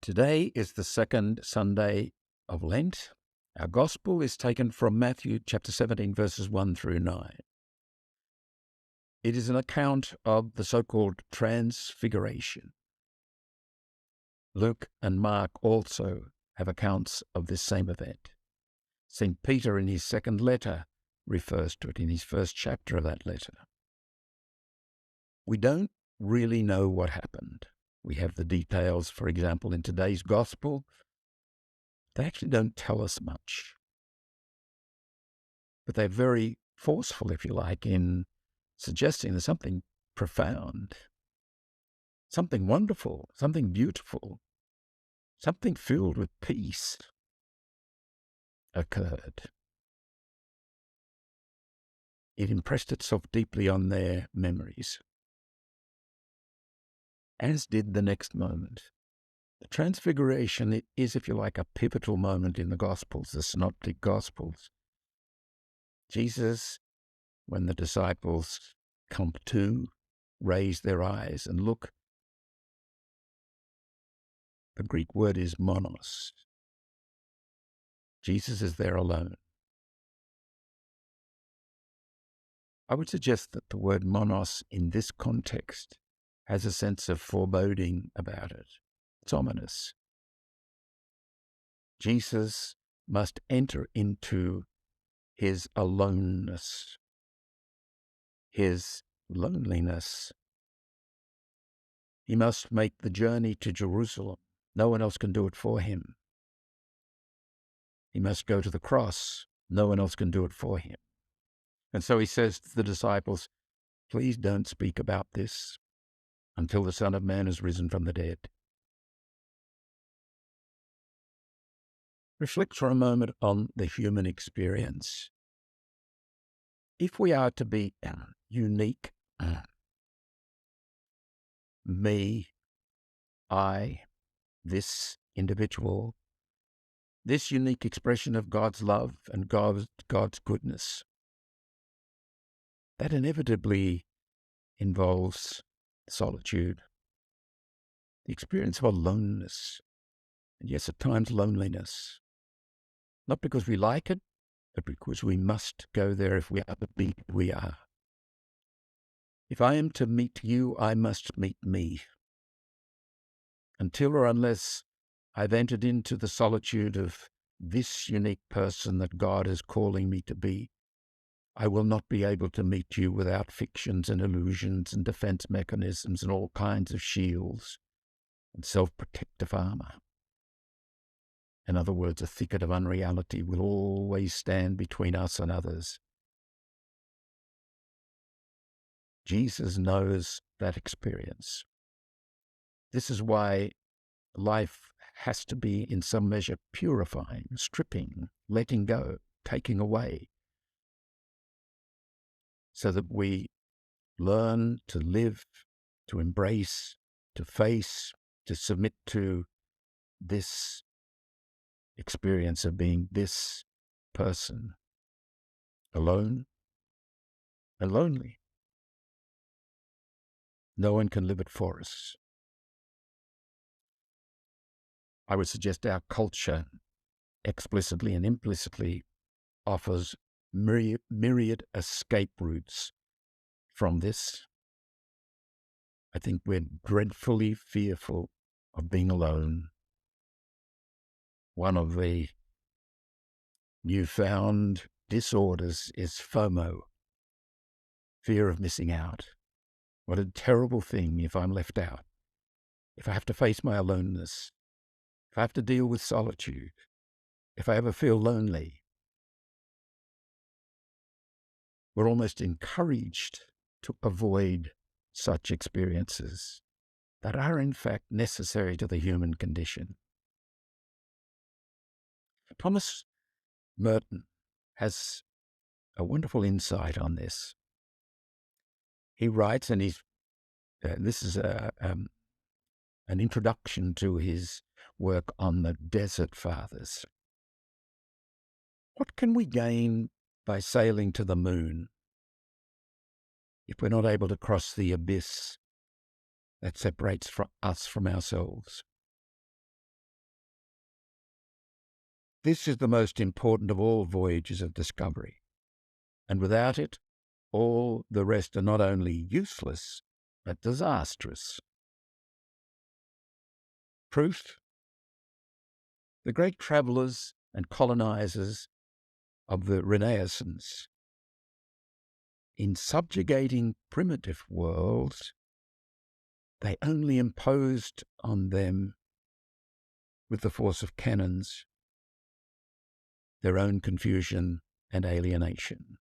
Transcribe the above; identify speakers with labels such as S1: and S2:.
S1: Today is the second Sunday of Lent. Our Gospel is taken from Matthew chapter 17, verses 1 through 9. It is an account of the so-called Transfiguration. Luke and Mark also have accounts of this same event. St. Peter, in his second letter, refers to it in his first chapter of that letter. We don't really know what happened. We have the details, for example, in today's Gospel. They actually don't tell us much. But they're very forceful, if you like, in suggesting there's something profound, something wonderful, something beautiful, something filled with peace occurred. It impressed itself deeply on their memories, as did the next moment. The Transfiguration is, if you like, a pivotal moment in the Gospels, the Synoptic Gospels. Jesus, when the disciples come to, raise their eyes and look. The Greek word is monos. Jesus is there alone. I would suggest that the word monos in this context has a sense of foreboding about it. It's ominous. Jesus must enter into his aloneness, his loneliness. He must make the journey to Jerusalem. No one else can do it for him. He must go to the cross. No one else can do it for him. And so he says to the disciples, please don't speak about this until the Son of Man is risen from the dead. Reflect for a moment on the human experience. If we are to be unique, me, I, this individual, this unique expression of God's love and God's goodness, that inevitably involves solitude, the experience of aloneness, and yes, at times loneliness. Not because we like it, but because we must go there if we are to be who we are. If I am to meet you, I must meet me. Until or unless I've entered into the solitude of this unique person that God is calling me to be, I will not be able to meet you without fictions and illusions and defense mechanisms and all kinds of shields and self-protective armor. In other words, a thicket of unreality will always stand between us and others. Jesus knows that experience. This is why life has to be, in some measure, purifying, stripping, letting go, taking away, so that we learn to live, to embrace, to face, to submit to this experience of being this person, alone and lonely. No one can live it for us. I would suggest our culture explicitly and implicitly offers myriad escape routes from this. I think we're dreadfully fearful of being alone. One of the newfound disorders is FOMO, fear of missing out. What a terrible thing if I'm left out, if I have to face my aloneness, if I have to deal with solitude, if I ever feel lonely. We're almost encouraged to avoid such experiences that are in fact necessary to the human condition. Thomas Merton has a wonderful insight on this. He writes, and this is an introduction to his work on the Desert Fathers. What can we gain by sailing to the moon if we're not able to cross the abyss that separates us from ourselves? This is the most important of all voyages of discovery, and without it, all the rest are not only useless, but disastrous. Proof: the great travellers and colonizers of the Renaissance, in subjugating primitive worlds, they only imposed on them, with the force of cannons, their own confusion and alienation.